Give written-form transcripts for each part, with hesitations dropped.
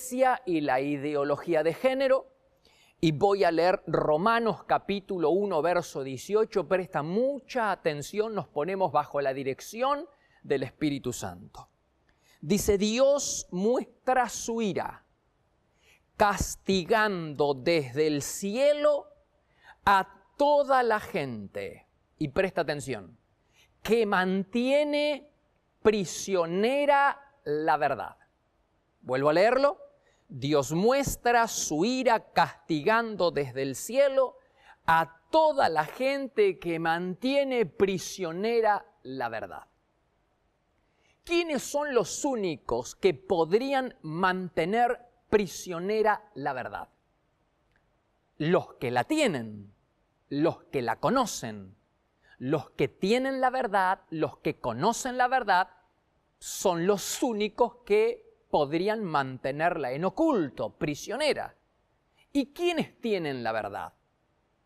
iglesia y la ideología de género. Y voy a leer Romanos capítulo 1, verso 18. Presta mucha atención, nos ponemos bajo la dirección del Espíritu Santo. Dice, Dios muestra su ira, castigando desde el cielo a toda la gente. Y presta atención, que mantiene prisionera la verdad. Vuelvo a leerlo. Dios muestra su ira castigando desde el cielo a toda la gente que mantiene prisionera la verdad. ¿Quiénes son los únicos que podrían mantener prisionera la verdad? Los que la tienen, los que la conocen. Los que tienen la verdad, los que conocen la verdad, son los únicos que podrían mantenerla en oculto, prisionera. ¿Y quiénes tienen la verdad?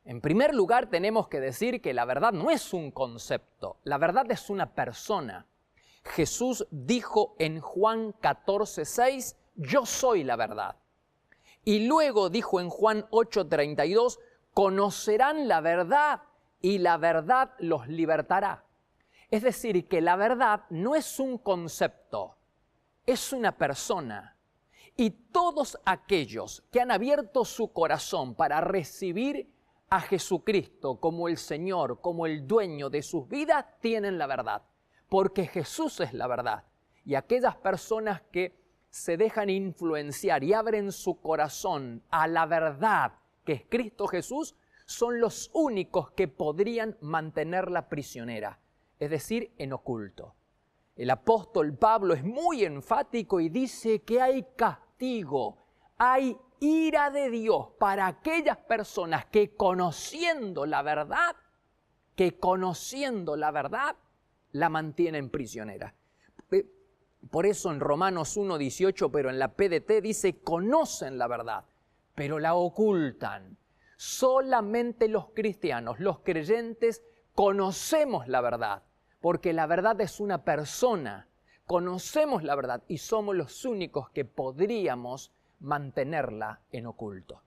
En primer lugar, tenemos que decir que la verdad no es un concepto, la verdad es una persona. Jesús dijo en Juan 14:6, yo soy la verdad. Y luego dijo en Juan 8:32, conocerán la verdad y la verdad los libertará. Es decir, que la verdad no es un concepto, es una persona. Y todos aquellos que han abierto su corazón para recibir a Jesucristo como el Señor, como el dueño de sus vidas, tienen la verdad. Porque Jesús es la verdad. Y aquellas personas que se dejan influenciar y abren su corazón a la verdad que es Cristo Jesús, son los únicos que podrían mantenerla prisionera, es decir, en oculto. El apóstol Pablo es muy enfático y dice que hay castigo, hay ira de Dios para aquellas personas que conociendo la verdad, la mantienen prisionera. Por eso en Romanos 1:18, pero en la PDT dice, conocen la verdad, pero la ocultan. Solamente los cristianos, los creyentes, conocemos la verdad, porque la verdad es una persona. Conocemos la verdad y somos los únicos que podríamos mantenerla en oculto.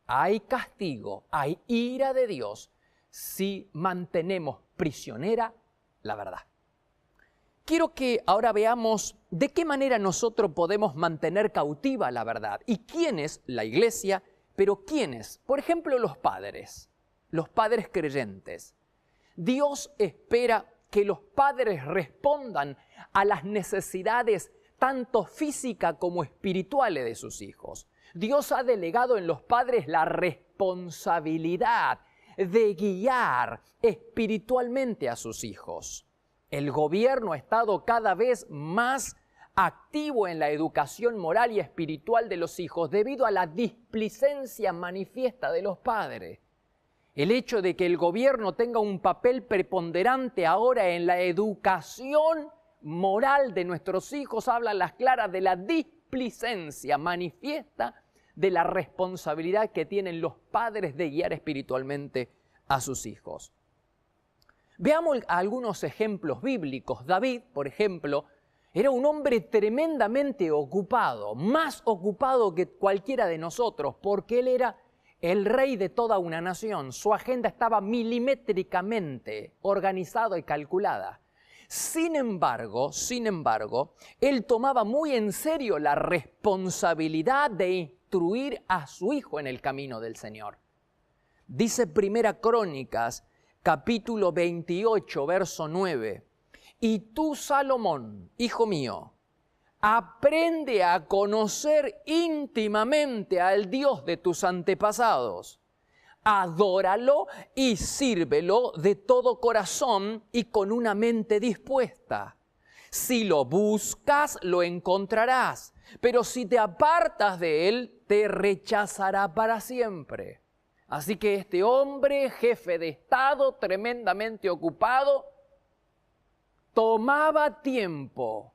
Hay castigo, hay ira de Dios si mantenemos prisionera la verdad. Quiero que ahora veamos de qué manera nosotros podemos mantener cautiva la verdad y quiénes, la iglesia, pero quiénes, por ejemplo, los padres creyentes. Dios espera que los padres respondan a las necesidades tanto físicas como espirituales de sus hijos. Dios ha delegado en los padres la responsabilidad de guiar espiritualmente a sus hijos. El gobierno ha estado cada vez más activo en la educación moral y espiritual de los hijos debido a la displicencia manifiesta de los padres. El hecho de que el gobierno tenga un papel preponderante ahora en la educación moral de nuestros hijos habla a las claras de la displicencia manifiesta de la responsabilidad que tienen los padres de guiar espiritualmente a sus hijos. Veamos algunos ejemplos bíblicos. David, por ejemplo, era un hombre tremendamente ocupado, más ocupado que cualquiera de nosotros, porque él era el rey de toda una nación. Su agenda estaba milimétricamente organizada y calculada. Sin embargo, él tomaba muy en serio la responsabilidad de instruir a su hijo en el camino del Señor. Dice Primera Crónicas, capítulo 28, verso 9. Y tú, Salomón, hijo mío, aprende a conocer íntimamente al Dios de tus antepasados. Adóralo y sírvelo de todo corazón y con una mente dispuesta. Si lo buscas, lo encontrarás, pero si te apartas de él, te rechazará para siempre. Así que este hombre, jefe de Estado, tremendamente ocupado, tomaba tiempo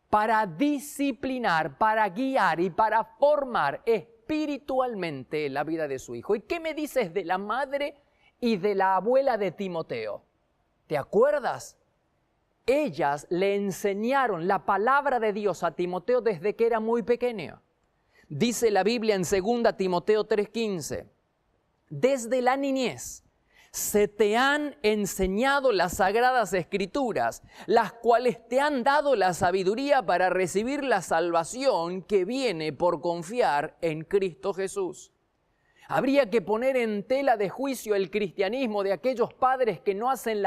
para disciplinar, para guiar y para formar espiritualmente la vida de su hijo. ¿Y qué me dices de la madre y de la abuela de Timoteo? ¿Te acuerdas? ellas le enseñaron la palabra de Dios a Timoteo desde que era muy pequeño. Dice la Biblia en 2 Timoteo 3:15, desde la niñez se te han enseñado las sagradas escrituras, las cuales te han dado la sabiduría para recibir la salvación que viene por confiar en Cristo Jesús. Habría que poner en tela de juicio el cristianismo de aquellos padres que no hacen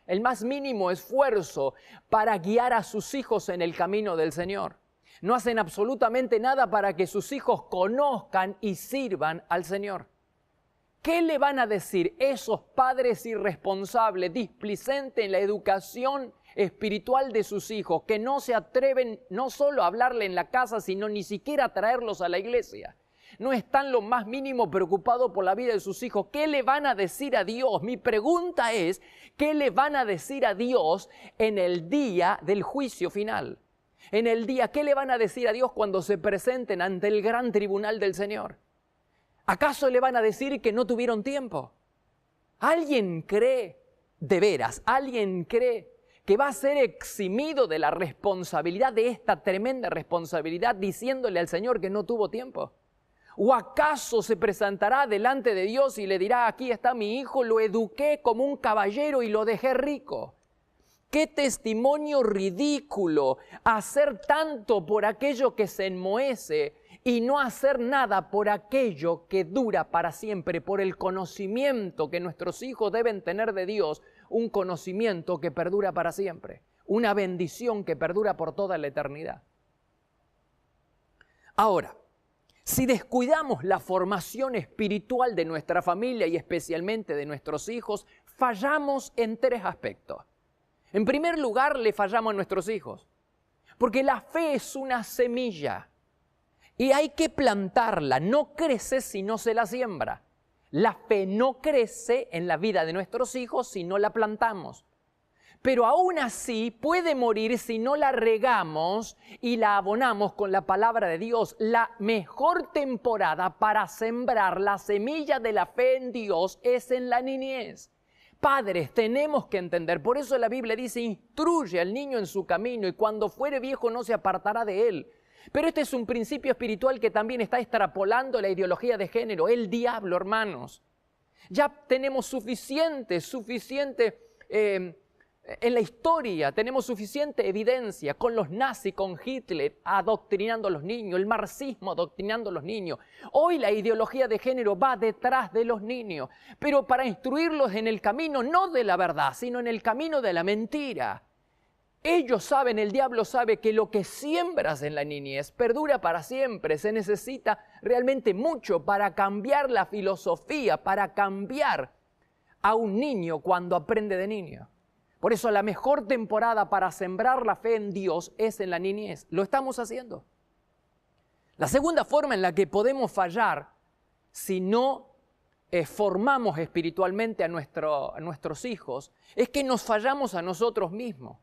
el más mínimo esfuerzo para guiar a sus hijos en el camino del Señor. No hacen absolutamente nada para que sus hijos conozcan y sirvan al Señor. ¿Qué le van a decir esos padres irresponsables, displicentes en la educación espiritual de sus hijos, que no se atreven no solo a hablarle en la casa, sino ni siquiera a traerlos a la iglesia? No están lo más mínimo preocupados por la vida de sus hijos. ¿Qué le van a decir a Dios? Mi pregunta es, ¿qué le van a decir a Dios en el día del juicio final? En el día, ¿qué le van a decir a Dios cuando se presenten ante el gran tribunal del Señor? ¿Acaso le van a decir que no tuvieron tiempo? ¿Alguien cree, de veras, alguien cree que va a ser eximido de la responsabilidad, de esta tremenda responsabilidad, diciéndole al Señor que no tuvo tiempo? ¿O acaso se presentará delante de Dios y le dirá, aquí está mi hijo, lo eduqué como un caballero y lo dejé rico? ¡Qué testimonio ridículo! Hacer tanto por aquello que se enmohece y no hacer nada por aquello que dura para siempre, por el conocimiento que nuestros hijos deben tener de Dios, un conocimiento que perdura para siempre, una bendición que perdura por toda la eternidad. Ahora, si descuidamos la formación espiritual de nuestra familia y especialmente de nuestros hijos, fallamos en 3 aspectos. En primer lugar, le fallamos a nuestros hijos, porque la fe es una semilla y hay que plantarla, no crece si no se la siembra. La fe no crece en la vida de nuestros hijos si no la plantamos. Pero aún así puede morir si no la regamos y la abonamos con la palabra de Dios. La mejor temporada para sembrar la semilla de la fe en Dios es en la niñez. Padres, tenemos que entender, por eso la Biblia dice, instruye al niño en su camino y cuando fuere viejo no se apartará de él. Pero este es un principio espiritual que también está extrapolando la ideología de género, el diablo, hermanos. Ya tenemos suficiente en la historia, tenemos suficiente evidencia con los nazis, con Hitler adoctrinando a los niños, el marxismo adoctrinando a los niños. Hoy la ideología de género va detrás de los niños, pero para instruirlos en el camino no de la verdad, sino en el camino de la mentira. Ellos saben, el diablo sabe que lo que siembras en la niñez perdura para siempre. Se necesita realmente mucho para cambiar la filosofía, para cambiar a un niño cuando aprende de niño. Por eso la mejor temporada para sembrar la fe en Dios es en la niñez. Lo estamos haciendo. La segunda forma en la que podemos fallar si no formamos espiritualmente a nuestros hijos es que nos fallamos a nosotros mismos.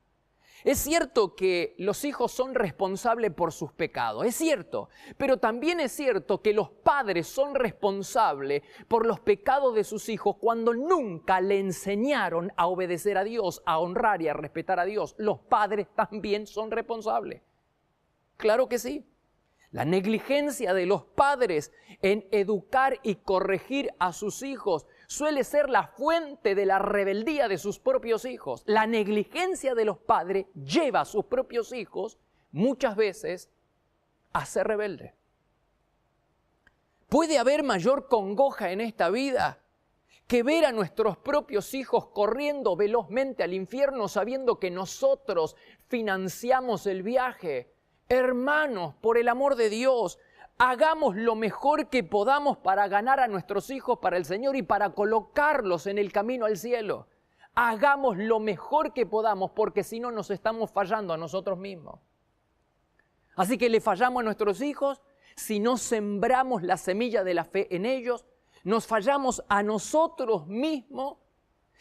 Es cierto que los hijos son responsables por sus pecados, es cierto, pero también es cierto que los padres son responsables por los pecados de sus hijos cuando nunca le enseñaron a obedecer a Dios, a honrar y a respetar a Dios. Los padres también son responsables. Claro que sí. La negligencia de los padres en educar y corregir a sus hijos suele ser la fuente de la rebeldía de sus propios hijos. La negligencia de los padres lleva a sus propios hijos muchas veces a ser rebeldes. ¿Puede haber mayor congoja en esta vida que ver a nuestros propios hijos corriendo velozmente al infierno sabiendo que nosotros financiamos el viaje? Hermanos, por el amor de Dios, hagamos lo mejor que podamos para ganar a nuestros hijos para el Señor y para colocarlos en el camino al cielo. Hagamos lo mejor que podamos porque si no nos estamos fallando a nosotros mismos. Así que le fallamos a nuestros hijos si no sembramos la semilla de la fe en ellos, nos fallamos a nosotros mismos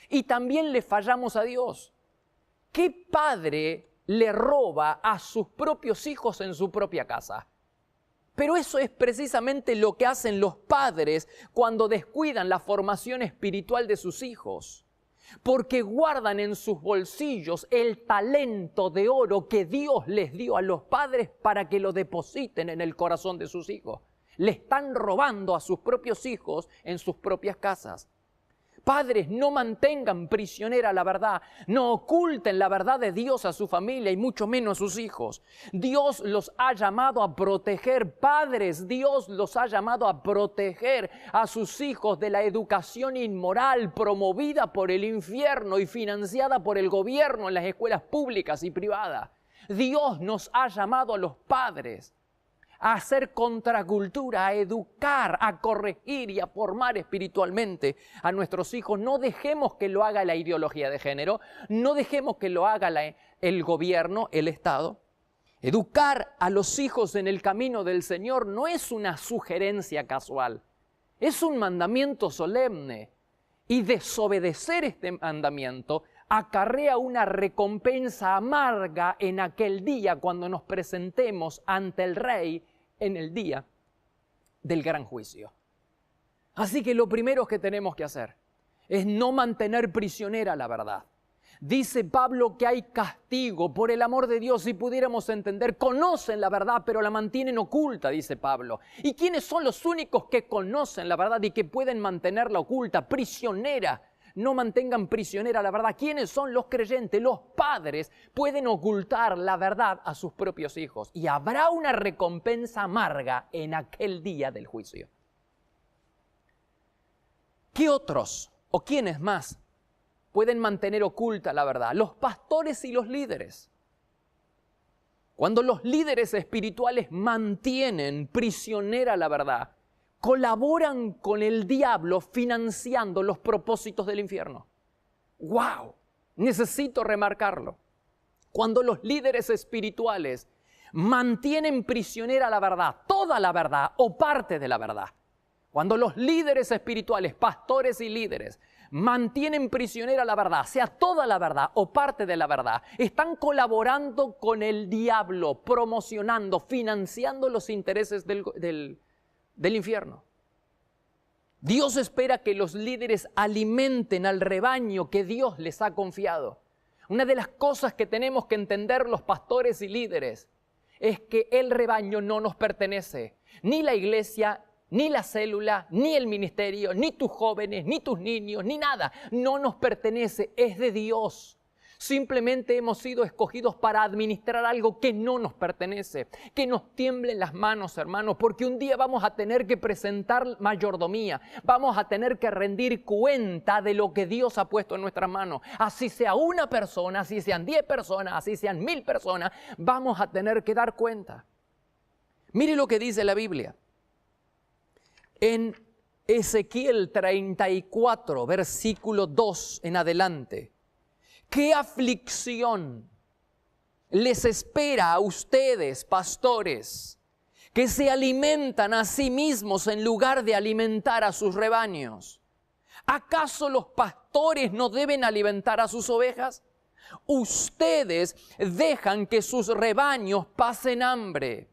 y también le fallamos a Dios. ¿Qué padre le roba a sus propios hijos en su propia casa? Pero eso es precisamente lo que hacen los padres cuando descuidan la formación espiritual de sus hijos. porque guardan en sus bolsillos el talento de oro que Dios les dio a los padres para que lo depositen en el corazón de sus hijos. Le están robando a sus propios hijos en sus propias casas. Padres, no mantengan prisionera la verdad, no oculten la verdad de Dios a su familia y mucho menos a sus hijos. Dios los ha llamado a proteger, padres, Dios los ha llamado a proteger a sus hijos de la educación inmoral promovida por el infierno y financiada por el gobierno en las escuelas públicas y privadas. Dios nos ha llamado a los padres a hacer contracultura, a educar, a corregir y a formar espiritualmente a nuestros hijos. No dejemos que lo haga la ideología de género, no dejemos que lo haga el gobierno, el Estado. Educar a los hijos en el camino del Señor no es una sugerencia casual, es un mandamiento solemne. Y desobedecer este mandamiento acarrea una recompensa amarga en aquel día cuando nos presentemos ante el Rey en el día del gran juicio. Así que lo primero que tenemos que hacer es no mantener prisionera la verdad. Dice Pablo que hay castigo por el amor de Dios, si pudiéramos entender. Conocen la verdad, pero la mantienen oculta, dice Pablo. ¿Y quiénes son los únicos que conocen la verdad y que pueden mantenerla oculta, prisionera? No mantengan prisionera la verdad. ¿Quiénes son los creyentes? Los padres pueden ocultar la verdad a sus propios hijos. Y habrá una recompensa amarga en aquel día del juicio. ¿Qué otros o quiénes más pueden mantener oculta la verdad? Los pastores y los líderes. Cuando los líderes espirituales mantienen prisionera la verdad, colaboran con el diablo financiando los propósitos del infierno. ¡Wow! Necesito remarcarlo. Cuando los líderes espirituales mantienen prisionera la verdad, toda la verdad o parte de la verdad. Cuando los líderes espirituales, pastores y líderes, mantienen prisionera la verdad, sea toda la verdad o parte de la verdad, están colaborando con el diablo, promocionando, financiando los intereses del infierno. Dios espera que los líderes alimenten al rebaño que Dios les ha confiado. Una de las cosas que tenemos que entender los pastores y líderes es que el rebaño no nos pertenece, ni la iglesia, ni la célula, ni el ministerio, ni tus jóvenes, ni tus niños, ni nada. No nos pertenece, es de Dios. Simplemente hemos sido escogidos para administrar algo que no nos pertenece. Que nos tiemblen las manos, hermanos, porque un día vamos a tener que presentar mayordomía. Vamos a tener que rendir cuenta de lo que Dios ha puesto en nuestras manos. Así sea una persona, así sean 10 personas, así sean 1000 personas, vamos a tener que dar cuenta. Mire lo que dice la Biblia. En Ezequiel 34, versículo 2 en adelante. ¿Qué aflicción les espera a ustedes, pastores, que se alimentan a sí mismos en lugar de alimentar a sus rebaños? ¿Acaso los pastores no deben alimentar a sus ovejas? Ustedes dejan que sus rebaños pasen hambre.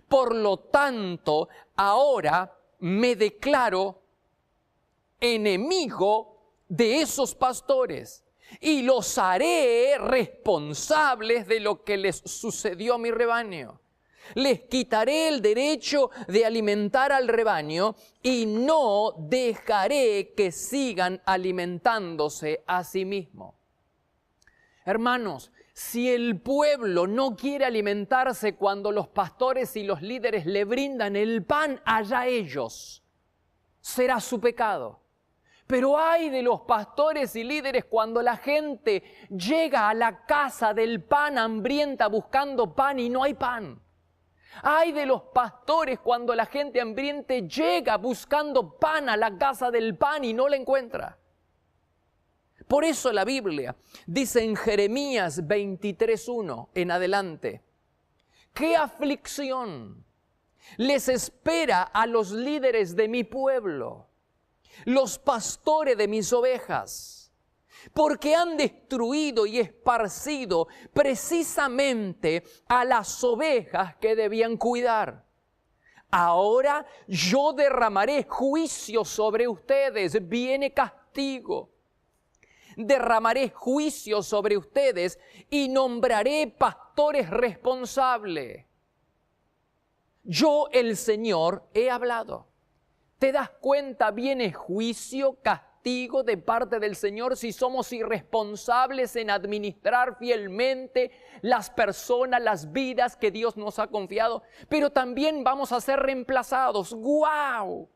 Por lo tanto, ahora me declaro enemigo de esos pastores y los haré responsables de lo que les sucedió a mi rebaño. Les quitaré el derecho de alimentar al rebaño y no dejaré que sigan alimentándose a sí mismos. Hermanos, si el pueblo no quiere alimentarse cuando los pastores y los líderes le brindan el pan, allá ellos, será su pecado. Pero ay de los pastores y líderes cuando la gente llega a la casa del pan hambrienta buscando pan y no hay pan. Ay de los pastores cuando la gente hambrienta llega buscando pan a la casa del pan y no la encuentra. Por eso la Biblia dice en Jeremías 23:1 en adelante, ¿qué aflicción les espera a los líderes de mi pueblo, los pastores de mis ovejas? Porque han destruido y esparcido precisamente a las ovejas que debían cuidar. Ahora yo derramaré juicio sobre ustedes, viene castigo. derramaré juicio sobre ustedes y nombraré pastores responsables. Yo, el Señor, he hablado. ¿Te das cuenta? Viene juicio, castigo de parte del Señor si somos irresponsables en administrar fielmente las personas, las vidas que Dios nos ha confiado. Pero también vamos a ser reemplazados. ¡Guau!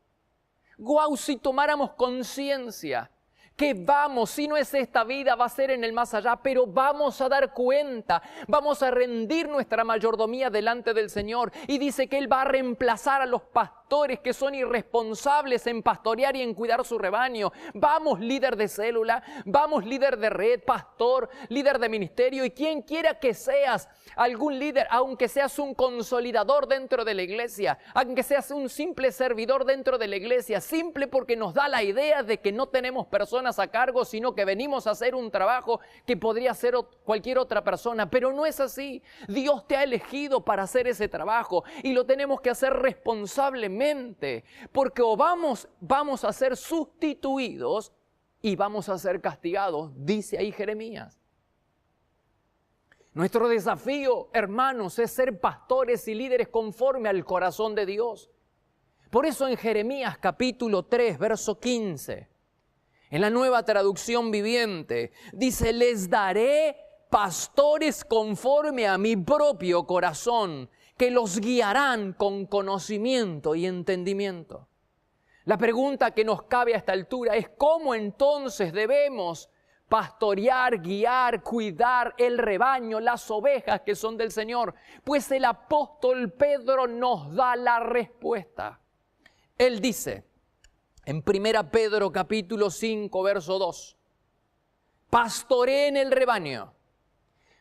¡Guau! Si tomáramos conciencia que vamos, si no es esta vida, va a ser en el más allá, pero vamos a dar cuenta, vamos a rendir nuestra mayordomía delante del Señor. Y dice que Él va a reemplazar a los pastores que son irresponsables en pastorear y en cuidar su rebaño. Vamos, líder de célula, vamos, líder de red, pastor, líder de ministerio, y quien quiera que seas, algún líder, aunque seas un consolidador dentro de la iglesia, aunque seas un simple servidor dentro de la iglesia, simple porque nos da la idea de que no tenemos personas a cargo, sino que venimos a hacer un trabajo que podría hacer cualquier otra persona, pero no es así. Dios te ha elegido para hacer ese trabajo y lo tenemos que hacer responsablemente, porque o vamos a ser sustituidos y vamos a ser castigados, dice ahí Jeremías. Nuestro desafío, hermanos, es ser pastores y líderes conforme al corazón de Dios. Por eso en Jeremías capítulo 3, verso 15, en la Nueva Traducción Viviente, dice: les daré pastores conforme a mi propio corazón, que los guiarán con conocimiento y entendimiento. La pregunta que nos cabe a esta altura es: ¿cómo entonces debemos pastorear, guiar, cuidar el rebaño, las ovejas que son del Señor? Pues el apóstol Pedro nos da la respuesta. Él dice en 1 Pedro capítulo 5, verso 2, pastoreen el rebaño,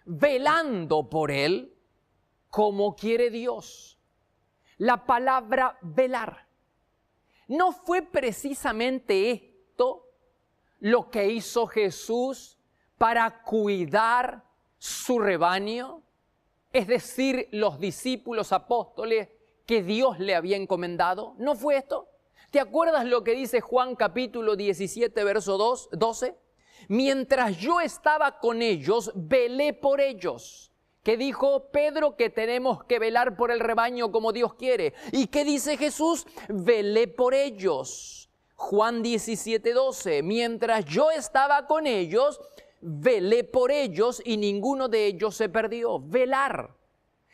velando por él como quiere Dios. La palabra velar. ¿No fue precisamente esto lo que hizo Jesús para cuidar su rebaño? Es decir, los discípulos apóstoles que Dios le había encomendado. ¿No fue esto? ¿Te acuerdas lo que dice Juan capítulo 17, verso 12? Mientras yo estaba con ellos, velé por ellos. ¿Qué dijo Pedro? Que tenemos que velar por el rebaño como Dios quiere. ¿Y qué dice Jesús? Velé por ellos. Juan 17, 12. Mientras yo estaba con ellos, velé por ellos y ninguno de ellos se perdió. Velar.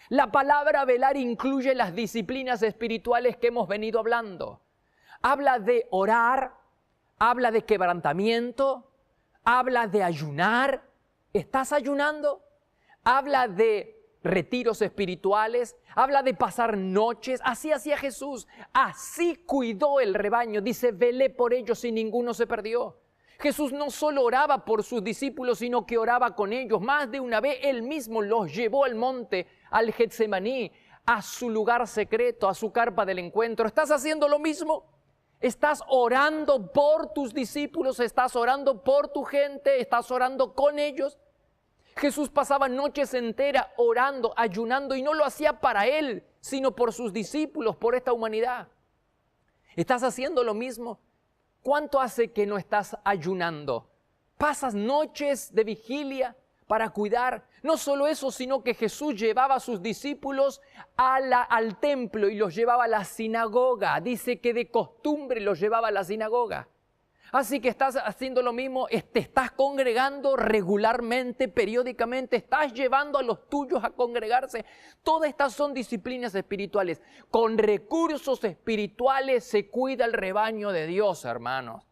La palabra velar incluye las disciplinas espirituales que hemos venido hablando. Habla de orar, habla de quebrantamiento, habla de ayunar. ¿Estás ayunando? Habla de retiros espirituales, habla de pasar noches. Así hacía Jesús, así cuidó el rebaño. Dice, velé por ellos y ninguno se perdió. Jesús no solo oraba por sus discípulos, sino que oraba con ellos. Más de una vez Él mismo los llevó al monte, al Getsemaní, a su lugar secreto, a su carpa del encuentro. ¿Estás haciendo lo mismo? ¿Estás orando por tus discípulos? ¿Estás orando por tu gente? ¿Estás orando con ellos? Jesús pasaba noches enteras orando, ayunando, y no lo hacía para Él, sino por sus discípulos, por esta humanidad. ¿Estás haciendo lo mismo? ¿Cuánto hace que no estás ayunando? ¿Pasas noches de vigilia para cuidar? No solo eso, sino que Jesús llevaba a sus discípulos al templo y los llevaba a la sinagoga. Dice que de costumbre los llevaba a la sinagoga. Así que estás haciendo lo mismo, te estás congregando regularmente, periódicamente, estás llevando a los tuyos a congregarse. Todas estas son disciplinas espirituales. Con recursos espirituales se cuida el rebaño de Dios, hermanos.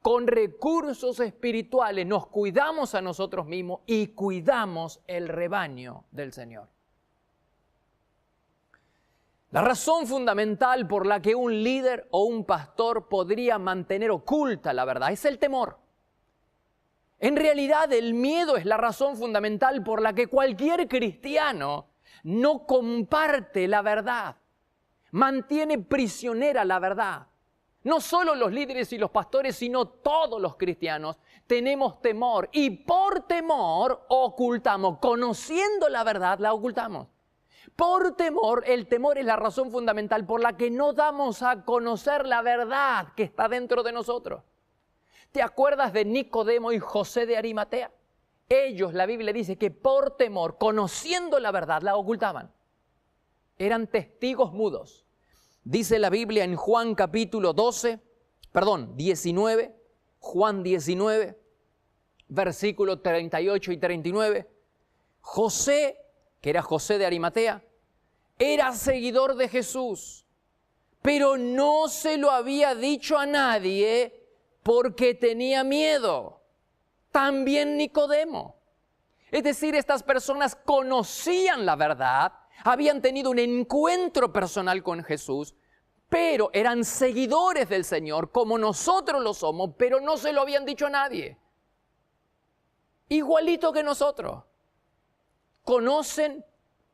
Con recursos espirituales nos cuidamos a nosotros mismos y cuidamos el rebaño del Señor. La razón fundamental por la que un líder o un pastor podría mantener oculta la verdad es el temor. En realidad, el miedo es la razón fundamental por la que cualquier cristiano no comparte la verdad, mantiene prisionera la verdad. No solo los líderes y los pastores, sino todos los cristianos tenemos temor y por temor ocultamos. Conociendo la verdad, la ocultamos. Por temor, el temor es la razón fundamental por la que no damos a conocer la verdad que está dentro de nosotros. ¿Te acuerdas de Nicodemo y José de Arimatea? Ellos, la Biblia dice que por temor, conociendo la verdad, la ocultaban. Eran testigos mudos. Dice la Biblia en Juan capítulo 19, Juan 19, versículos 38 y 39. José, que era José de Arimatea, era seguidor de Jesús, pero no se lo había dicho a nadie porque tenía miedo. También Nicodemo. Es decir, estas personas conocían la verdad, habían tenido un encuentro personal con Jesús, pero eran seguidores del Señor, como nosotros lo somos, pero no se lo habían dicho a nadie. Igualito que nosotros. ¿Conocen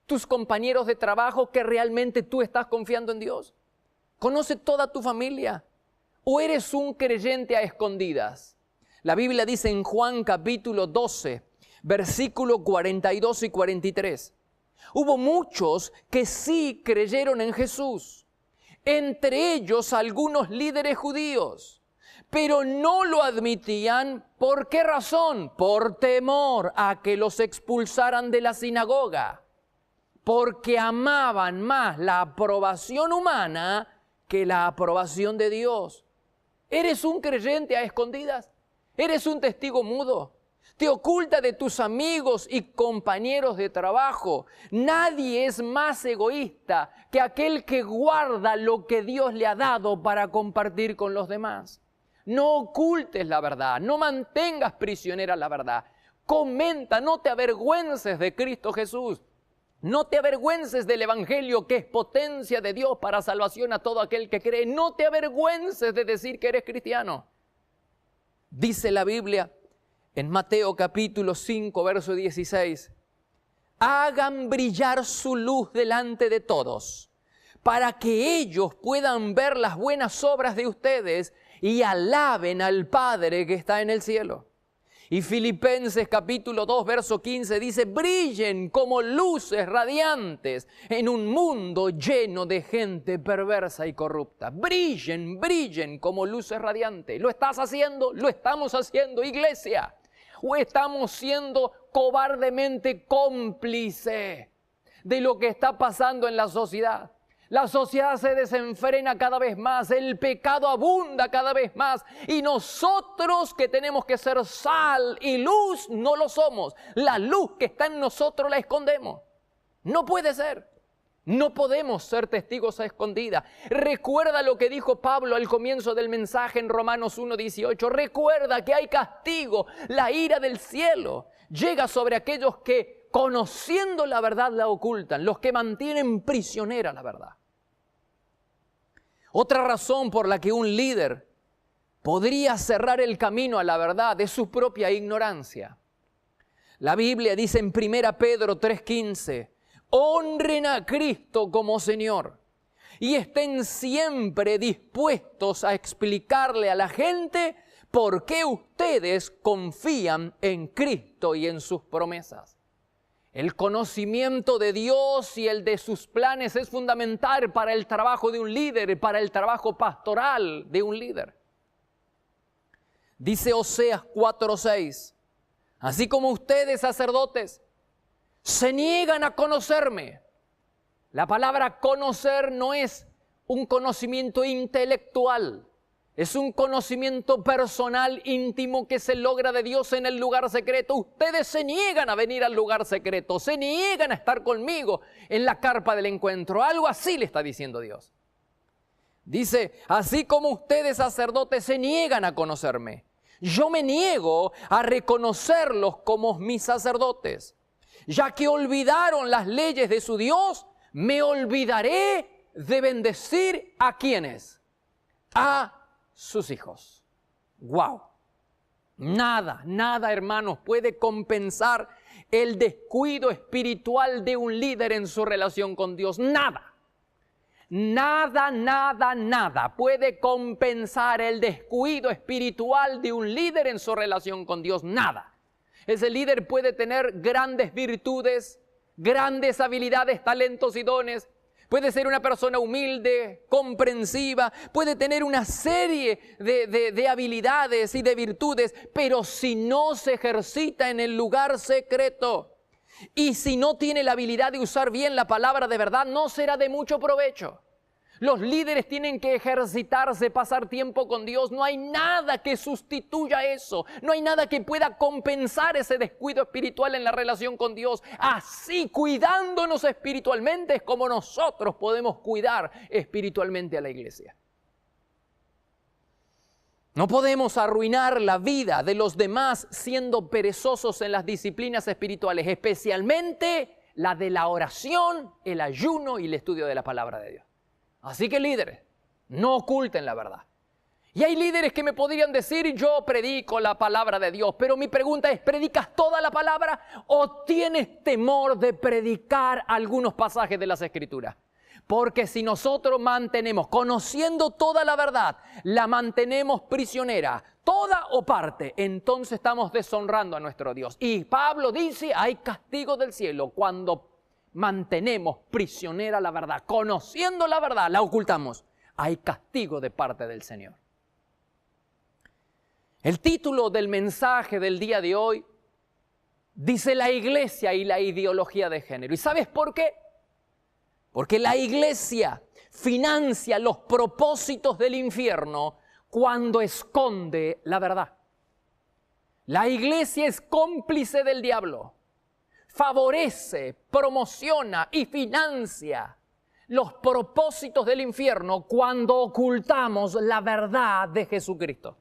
tus compañeros de trabajo que realmente tú estás confiando en Dios? ¿Conoce toda tu familia? ¿O eres un creyente a escondidas? La Biblia dice en Juan capítulo 12, versículos 42 y 43. Hubo muchos que sí creyeron en Jesús, entre ellos algunos líderes judíos, pero no lo admitían. ¿Por qué razón? Por temor a que los expulsaran de la sinagoga, porque amaban más la aprobación humana que la aprobación de Dios. ¿Eres un creyente a escondidas? ¿Eres un testigo mudo? ¿Te oculta de tus amigos y compañeros de trabajo? Nadie es más egoísta que aquel que guarda lo que Dios le ha dado para compartir con los demás. No ocultes la verdad, no mantengas prisionera la verdad. Comenta, no te avergüences de Cristo Jesús. No te avergüences del Evangelio, que es potencia de Dios para salvación a todo aquel que cree. No te avergüences de decir que eres cristiano. Dice la Biblia en Mateo capítulo 5, verso 16. Hagan brillar su luz delante de todos, para que ellos puedan ver las buenas obras de ustedes y alaben al Padre que está en el cielo. Y Filipenses capítulo 2, verso 15 dice, brillen como luces radiantes en un mundo lleno de gente perversa y corrupta. Brillen, brillen como luces radiantes. ¿Lo estás haciendo? ¿Lo estamos haciendo, iglesia? ¿O estamos siendo cobardemente cómplices de lo que está pasando en la sociedad? La sociedad se desenfrena cada vez más, el pecado abunda cada vez más y nosotros que tenemos que ser sal y luz no lo somos. La luz que está en nosotros la escondemos. No puede ser. No podemos ser testigos a escondidas. Recuerda lo que dijo Pablo al comienzo del mensaje en Romanos 1:18. Recuerda que hay castigo, la ira del cielo llega sobre aquellos que conociendo la verdad la ocultan, los que mantienen prisionera la verdad. Otra razón por la que un líder podría cerrar el camino a la verdad es su propia ignorancia. La Biblia dice en 1 Pedro 3:15, honren a Cristo como Señor y estén siempre dispuestos a explicarle a la gente por qué ustedes confían en Cristo y en sus promesas. El conocimiento de Dios y el de sus planes es fundamental para el trabajo de un líder, para el trabajo pastoral de un líder. Dice Oseas 4:6, así como ustedes, sacerdotes, se niegan a conocerme. La palabra conocer no es un conocimiento intelectual. Es un conocimiento personal, íntimo, que se logra de Dios en el lugar secreto. Ustedes se niegan a venir al lugar secreto, se niegan a estar conmigo en la carpa del encuentro. Algo así le está diciendo Dios. Dice, así como ustedes, sacerdotes, se niegan a conocerme, yo me niego a reconocerlos como mis sacerdotes. Ya que olvidaron las leyes de su Dios, me olvidaré de bendecir a quienes, a sus hijos. ¡Wow! Nada, hermanos, puede compensar el descuido espiritual de un líder en su relación con Dios. Nada puede compensar el descuido espiritual de un líder en su relación con Dios. Nada. Ese líder puede tener grandes virtudes, grandes habilidades, talentos y dones, puede ser una persona humilde, comprensiva, puede tener una serie de habilidades y de virtudes, pero si no se ejercita en el lugar secreto y si no tiene la habilidad de usar bien la palabra de verdad, no será de mucho provecho. Los líderes tienen que ejercitarse, pasar tiempo con Dios. No hay nada que sustituya eso. No hay nada que pueda compensar ese descuido espiritual en la relación con Dios. Así, cuidándonos espiritualmente, es como nosotros podemos cuidar espiritualmente a la iglesia. No podemos arruinar la vida de los demás siendo perezosos en las disciplinas espirituales, especialmente la de la oración, el ayuno y el estudio de la palabra de Dios. Así que líderes, no oculten la verdad. Y hay líderes que me podrían decir, yo predico la palabra de Dios, pero mi pregunta es, ¿predicas toda la palabra o tienes temor de predicar algunos pasajes de las Escrituras? Porque si nosotros mantenemos, conociendo toda la verdad, la mantenemos prisionera, toda o parte, entonces estamos deshonrando a nuestro Dios. Y Pablo dice, hay castigo del cielo cuando mantenemos prisionera la verdad, conociendo la verdad, la ocultamos. Hay castigo de parte del Señor. El título del mensaje del día de hoy dice la iglesia y la ideología de género. ¿Y sabes por qué? Porque la iglesia financia los propósitos del infierno cuando esconde la verdad. La iglesia es cómplice del diablo. Favorece, promociona y financia los propósitos del infierno cuando ocultamos la verdad de Jesucristo.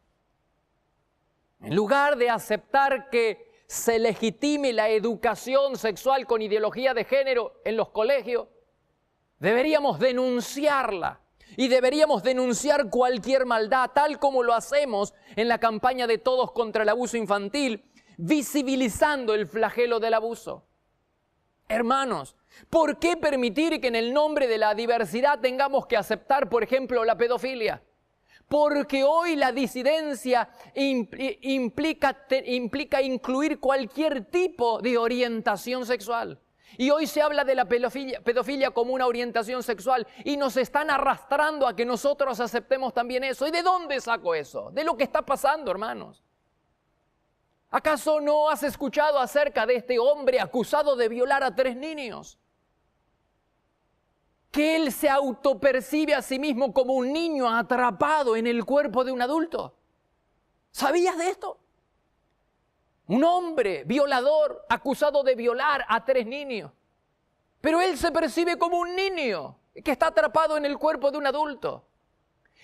En lugar de aceptar que se legitime la educación sexual con ideología de género en los colegios, deberíamos denunciarla y deberíamos denunciar cualquier maldad, tal como lo hacemos en la campaña de Todos contra el Abuso Infantil, visibilizando el flagelo del abuso. Hermanos, ¿por qué permitir que en el nombre de la diversidad tengamos que aceptar, por ejemplo, la pedofilia? Porque hoy la disidencia implica incluir cualquier tipo de orientación sexual. Y hoy se habla de la pedofilia como una orientación sexual y nos están arrastrando a que nosotros aceptemos también eso. ¿Y de dónde saco eso? De lo que está pasando, hermanos. ¿Acaso no has escuchado acerca de este hombre acusado de violar a 3 niños? Que él se autopercibe a sí mismo como un niño atrapado en el cuerpo de un adulto. ¿Sabías de esto? Un hombre violador acusado de violar a 3 niños. Pero él se percibe como un niño que está atrapado en el cuerpo de un adulto.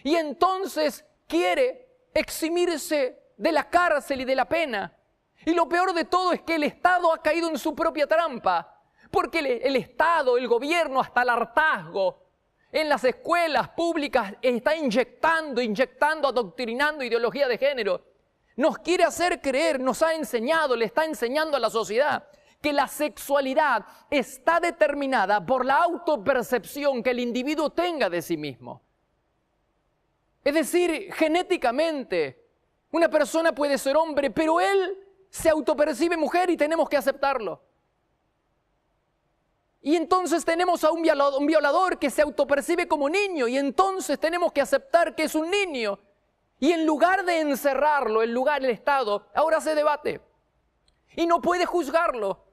Y entonces quiere eximirse de la cárcel y de la pena. Y lo peor de todo es que el Estado ha caído en su propia trampa. Porque el Estado, el gobierno, hasta el hartazgo, en las escuelas públicas está inyectando, adoctrinando ideología de género. Nos quiere hacer creer, nos ha enseñado, le está enseñando a la sociedad que la sexualidad está determinada por la autopercepción que el individuo tenga de sí mismo. Es decir, genéticamente, una persona puede ser hombre, pero él se autopercibe mujer y tenemos que aceptarlo. Y entonces tenemos a un violador que se autopercibe como niño y entonces tenemos que aceptar que es un niño. Y en lugar de encerrarlo, el Estado ahora se debate y no puede juzgarlo.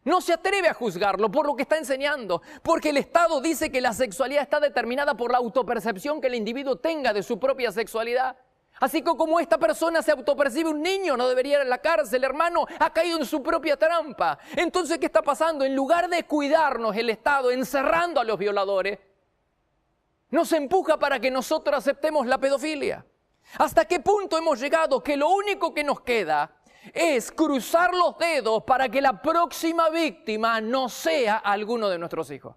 No se atreve a juzgarlo por lo que está enseñando, porque el Estado dice que la sexualidad está determinada por la autopercepción que el individuo tenga de su propia sexualidad. Así que como esta persona se autopercibe un niño, no debería ir a la cárcel, hermano, ha caído en su propia trampa. Entonces, ¿qué está pasando? En lugar de cuidarnos el Estado encerrando a los violadores, nos empuja para que nosotros aceptemos la pedofilia. ¿Hasta qué punto hemos llegado que lo único que nos queda es cruzar los dedos para que la próxima víctima no sea alguno de nuestros hijos?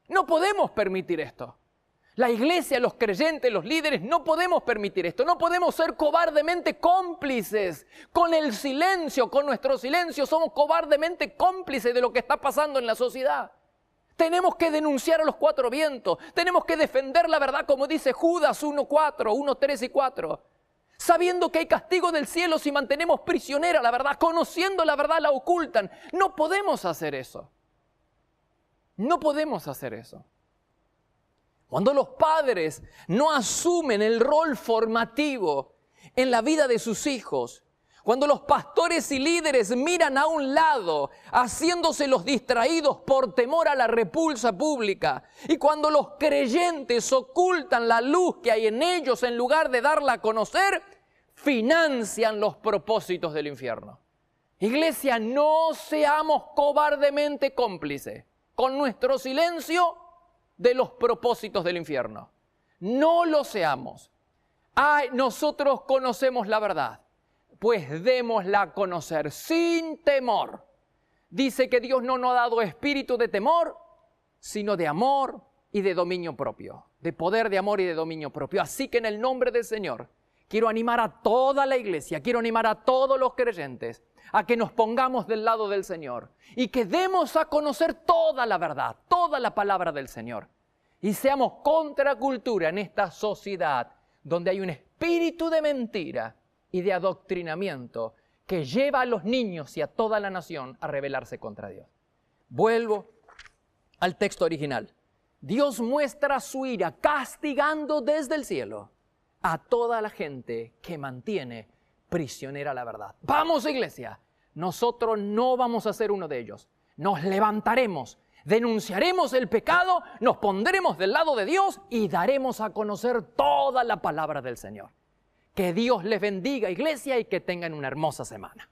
No podemos permitir esto. La iglesia, los creyentes, los líderes, no podemos permitir esto. No podemos ser cobardemente cómplices con el silencio, con nuestro silencio. Somos cobardemente cómplices de lo que está pasando en la sociedad. Tenemos que denunciar a los 4 vientos. Tenemos que defender la verdad, como dice Judas 1:4, 1:3 y 4. Sabiendo que hay castigo del cielo si mantenemos prisionera la verdad, conociendo la verdad la ocultan. No podemos hacer eso. No podemos hacer eso. Cuando los padres no asumen el rol formativo en la vida de sus hijos, cuando los pastores y líderes miran a un lado, haciéndose los distraídos por temor a la repulsa pública, y cuando los creyentes ocultan la luz que hay en ellos en lugar de darla a conocer, financian los propósitos del infierno. Iglesia, no seamos cobardemente cómplices con nuestro silencio de los propósitos del infierno. No lo seamos. Ay, nosotros conocemos la verdad, pues démosla a conocer sin temor. Dice que Dios no nos ha dado espíritu de temor, sino de amor y de dominio propio, de poder, de amor y de dominio propio. Así que en el nombre del Señor quiero animar a toda la iglesia, quiero animar a todos los creyentes a que nos pongamos del lado del Señor y que demos a conocer toda la verdad, toda la palabra del Señor. Y seamos contracultura en esta sociedad donde hay un espíritu de mentira y de adoctrinamiento que lleva a los niños y a toda la nación a rebelarse contra Dios. Vuelvo al texto original. Dios muestra su ira castigando desde el cielo a toda la gente que mantiene prisionera la verdad. Vamos, iglesia, nosotros no vamos a ser uno de ellos. Nos levantaremos, denunciaremos el pecado, nos pondremos del lado de Dios y daremos a conocer toda la palabra del Señor. Que Dios les bendiga, iglesia, y que tengan una hermosa semana.